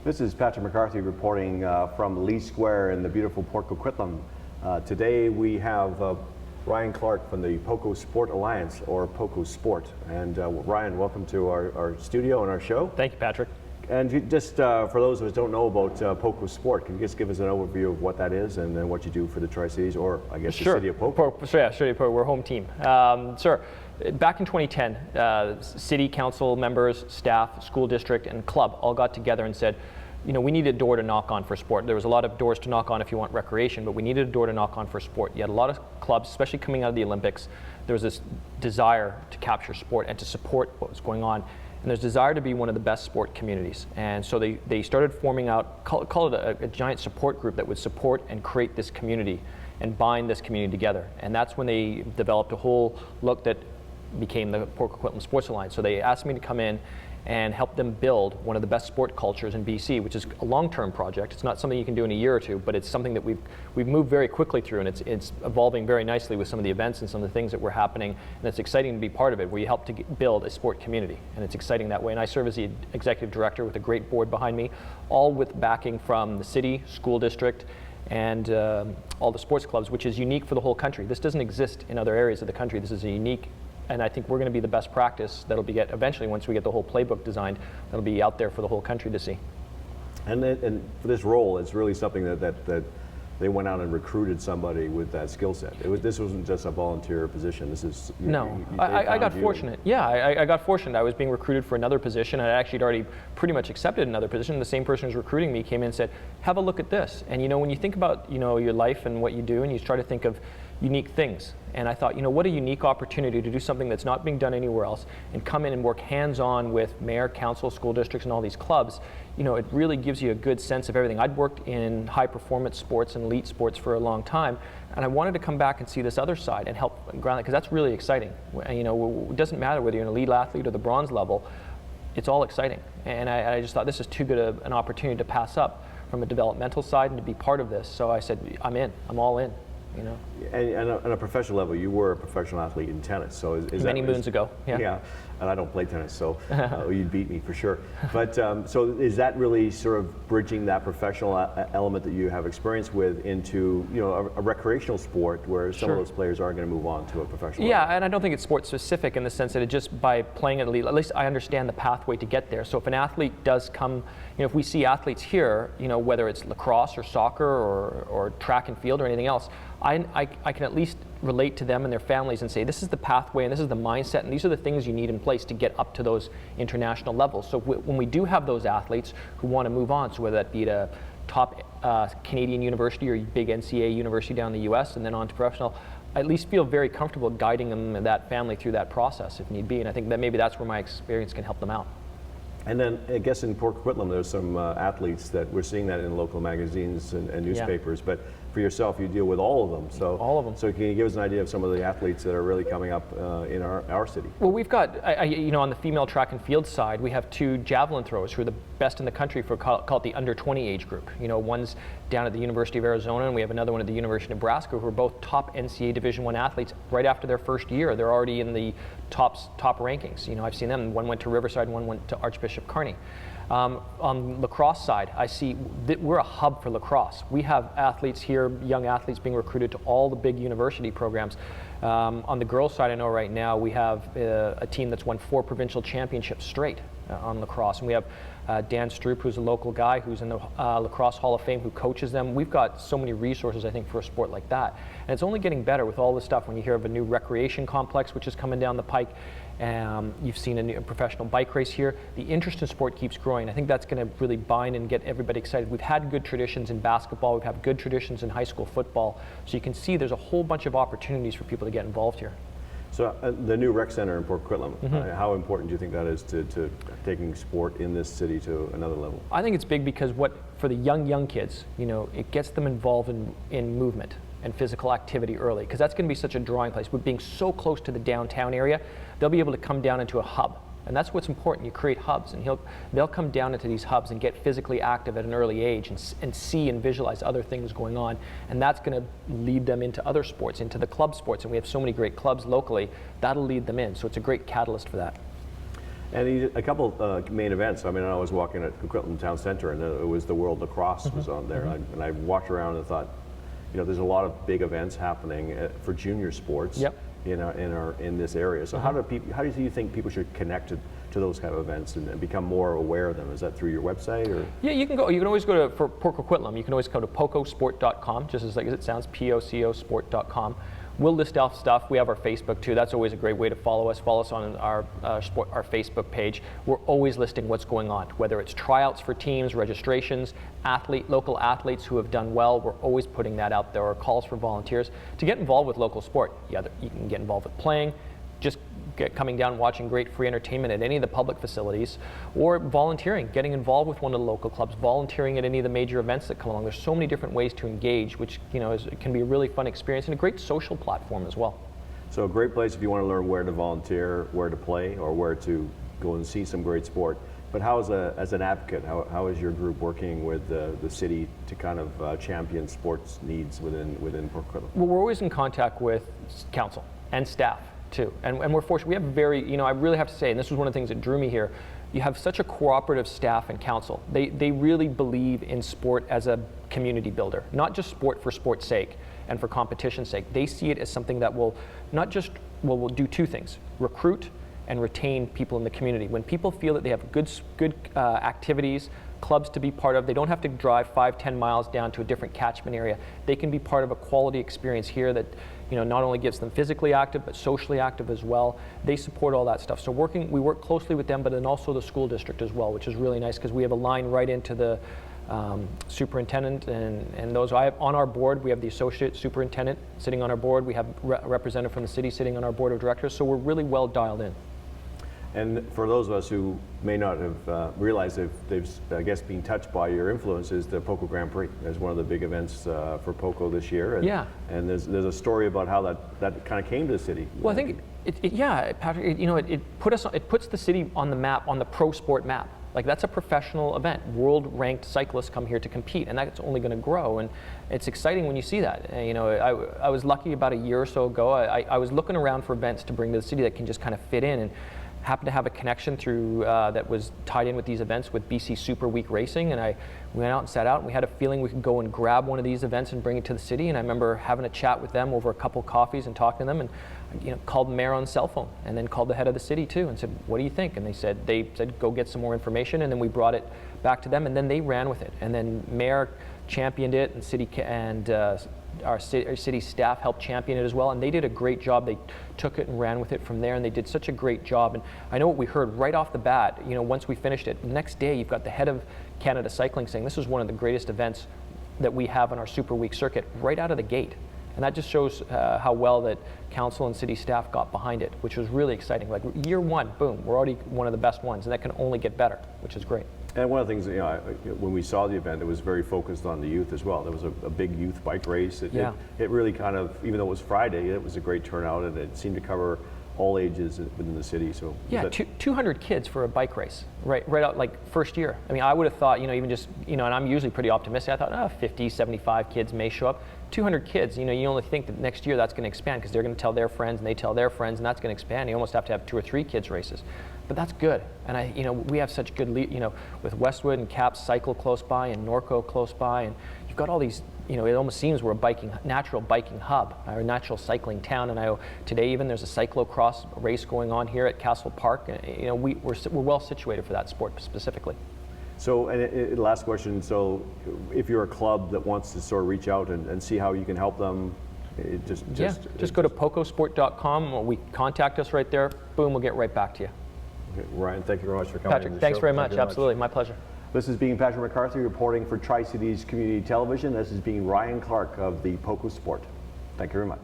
This is Patrick McCarthy reporting from Lee Square in the beautiful Port Coquitlam. Today we have Ryan Clark from the PoCo Sport Alliance, or PoCo Sport. And Ryan, welcome to our studio and our show. Thank you, Patrick. And just for those of us who don't know about PoCo Sport, can you just give us an overview of what that is and then what you do for the Tri Cites, or I guess the city of Popo? Yeah, city of Popo. We're home team. Sir, back in 2010, city council members, staff, school district, and club all got together and said, you know, we need a door to knock on for sport. There was a lot of doors to knock on if you want recreation, but we needed a door to knock on for sport. You had a lot of clubs, especially coming out of the Olympics. There was this desire to capture sport and to support what was going on. And there's desire to be one of the best sport communities. And so they started forming out, call it a giant support group that would support and create this community and bind this community together. And that's when they developed a whole look that became the Port Coquitlam Sports Alliance. So they asked me to come in and help them build one of the best sport cultures in BC, which is a long-term project. It's not something you can do in a year or two, but it's something that we've moved very quickly through, and it's evolving very nicely with some of the events and some of the things that were happening, and it's exciting to be part of it, where you help to build a sport community, and it's exciting that way. And I serve as the executive director with a great board behind me, all with backing from the city, school district, and all the sports clubs, which is unique for the whole country. This doesn't exist in other areas of the country. This is a unique, and I think we're going to be the best practice that'll be eventually, once we get the whole playbook designed, that'll be out there for the whole country to see. And for this role, it's really something that they went out and recruited somebody with that skill set. This wasn't just a volunteer position. This is I got fortunate. Yeah, I got fortunate. I was being recruited for another position. I actually had already pretty much accepted another position. The same person who's recruiting me came in and said, "Have a look at this." And you know, when you think about your life and what you do, and you try to think of unique things, and I thought, what a unique opportunity to do something that's not being done anywhere else, and come in and work hands-on with mayor, council, school districts, and all these clubs. It really gives you a good sense of everything. I'd worked in high-performance sports and elite sports for a long time, and I wanted to come back and see this other side and help ground it, because that's really exciting. It doesn't matter whether you're an elite athlete or the bronze level, it's all exciting. And I just thought this is too good an opportunity to pass up from a developmental side and to be part of this. So I said, I'm in, I'm all in. And on a professional level, you were a professional athlete in tennis, so is many moons ago. Yeah, and I don't play tennis, so you'd beat me for sure. But so is that really sort of bridging that professional element that you have experience with into a recreational sport where some of those players are going to move on to a professional level? And I don't think it's sport specific in the sense that it just by playing at elite, at least I understand the pathway to get there. So if an athlete does come, if we see athletes here, whether it's lacrosse or soccer or track and field or anything else, I can at least relate to them and their families and say, this is the pathway and this is the mindset and these are the things you need in place to get up to those international levels. So when we do have those athletes who want to move on, so whether that be at a top Canadian university or a big NCAA university down in the US and then on to professional, I at least feel very comfortable guiding them and that family through that process if need be. And I think that maybe that's where my experience can help them out. And then I guess in Port Coquitlam there's some athletes that we're seeing that in local magazines and newspapers, but for yourself you deal with all of them. So all of them. So can you give us an idea of some of the athletes that are really coming up in our city? Well, we've got, on the female track and field side, we have two javelin throwers who are the best in the country for call it the under 20 age group. One's down at the University of Arizona and we have another one at the University of Nebraska who are both top NCAA Division I athletes. Right after their first year, they're already in the top rankings. I've seen them. One went to Riverside, one went to Archbishop Carney. On lacrosse side, I see that we're a hub for lacrosse. We have athletes here, young athletes being recruited to all the big university programs. On the girls' side, I know right now we have a team that's won 4 provincial championships straight on lacrosse. And we have Dan Stroop, who's a local guy who's in the Lacrosse Hall of Fame, who coaches them. We've got so many resources, I think, for a sport like that. And it's only getting better with all this stuff. When you hear of a new recreation complex, which is coming down the pike, you've seen a new professional bike race here. The interest in sport keeps growing. I think that's going to really bind and get everybody excited. We've had good traditions in basketball. We've had good traditions in high school football. So you can see there's a whole bunch of opportunities for people to get involved here. So the new rec center in Port Coquitlam, how important do you think that is to taking sport in this city to another level? I think it's big because for the young kids, it gets them involved in movement and physical activity early, because that's going to be such a drawing place. With being so close to the downtown area, they'll be able to come down into a hub. And that's what's important. You create hubs, and they'll come down into these hubs and get physically active at an early age and see and visualize other things going on. And that's going to lead them into other sports, into the club sports. And we have so many great clubs locally, that'll lead them in. So it's a great catalyst for that. And a couple main events. I mean, I was walking at Coquitlam Town Center, and it was the World Lacrosse was on there, and I walked around and thought, you know, there's a lot of big events happening for junior sports. Yep. In this area. So how do you think people should connect to those kind of events and become more aware of them? Is that through your website or? Yeah, you can always go to, for Port Coquitlam, you can always go to pocosport.com, just as it sounds, POCO sport.com. We'll list off stuff. We have our Facebook too. That's always a great way to follow us. Follow us on our Facebook page. We're always listing what's going on, whether it's tryouts for teams, registrations, local athletes who have done well. We're always putting that out there, or calls for volunteers to get involved with local sport. You can get involved with playing, just coming down and watching great free entertainment at any of the public facilities, or volunteering, getting involved with one of the local clubs, volunteering at any of the major events that come along. There's so many different ways to engage, which it can be a really fun experience and a great social platform as well. So a great place if you want to learn where to volunteer, where to play, or where to go and see some great sport. But how, as an advocate, how is your group working with the city to kind of champion sports needs within Port Coquitlam? Well, we're always in contact with council and staff too, and we're fortunate. We have very, I really have to say, and this was one of the things that drew me here, you have such a cooperative staff and council. They really believe in sport as a community builder, not just sport for sport's sake and for competition's sake. They see it as something that will will do two things: recruit and retain people in the community. When people feel that they have good activities, clubs to be part of, they don't have to drive 5-10 miles down to a different catchment area. They can be part of a quality experience here that not only gets them physically active but socially active as well. They support all that stuff. So we work closely with them, but then also the school district as well, which is really nice because we have a line right into the superintendent and those. On our board, we have the associate superintendent sitting on our board. We have a representative from the city sitting on our board of directors. So we're really well dialed in. And for those of us who may not have realized they've I guess, been touched by your influences, the Poco Grand Prix is one of the big events for Poco this year. And, yeah. And there's a story about how that kind of came to the city. Well, I think Patrick, it puts the city on the map, on the pro sport map. Like, that's a professional event. World-ranked cyclists come here to compete, and that's only going to grow. And it's exciting when you see that. I was lucky about a year or so ago. I was looking around for events to bring to the city that can just kind of fit in, and happened to have a connection through that was tied in with these events with BC Super Week Racing, and I went out and sat out, and we had a feeling we could go and grab one of these events and bring it to the city. And I remember having a chat with them over a couple coffees and talking to them, and called the mayor on the cell phone, and then called the head of the city too and said, what do you think? And they said go get some more information, and then we brought it back to them, and then they ran with it, and then mayor championed it, and city our city staff helped champion it as well, and they did a great job. They took it and ran with it from there, and they did such a great job. And I know what we heard right off the bat, once we finished it, the next day you've got the head of Canada Cycling saying this is one of the greatest events that we have on our Super Week circuit right out of the gate. And that just shows how well that council and city staff got behind it, which was really exciting. Like, year one, boom, we're already one of the best ones, and that can only get better, which is great. And one of the things, when we saw the event, it was very focused on the youth as well. There was a big youth bike race. It really kind of, even though it was Friday, it was a great turnout, and it seemed to cover all ages within the city. So yeah, 200 kids for a bike race, right out like first year. I mean, I would have thought, even just, and I'm usually pretty optimistic. I thought, 50, 75 kids may show up. 200 kids, you only think that next year that's going to expand because they're going to tell their friends and they tell their friends, and that's going to expand. You almost have to have 2 or 3 kids races. But that's good, and we have such good, with Westwood and Caps Cycle close by and Norco close by, and you've got all these, it almost seems we're a natural biking hub, or a natural cycling town. And today even there's a cyclocross race going on here at Castle Park. We're well situated for that sport specifically. So, and last question, so if you're a club that wants to sort of reach out and see how you can help them, just go to pocosport.com, contact us right there, boom, we'll get right back to you. Okay, Ryan, thank you very much for coming. Patrick, thanks very much. Absolutely, my pleasure. This is being Patrick McCarthy reporting for Tri Cites Community Television. This is being Ryan Clark of the PoCo Sport. Thank you very much.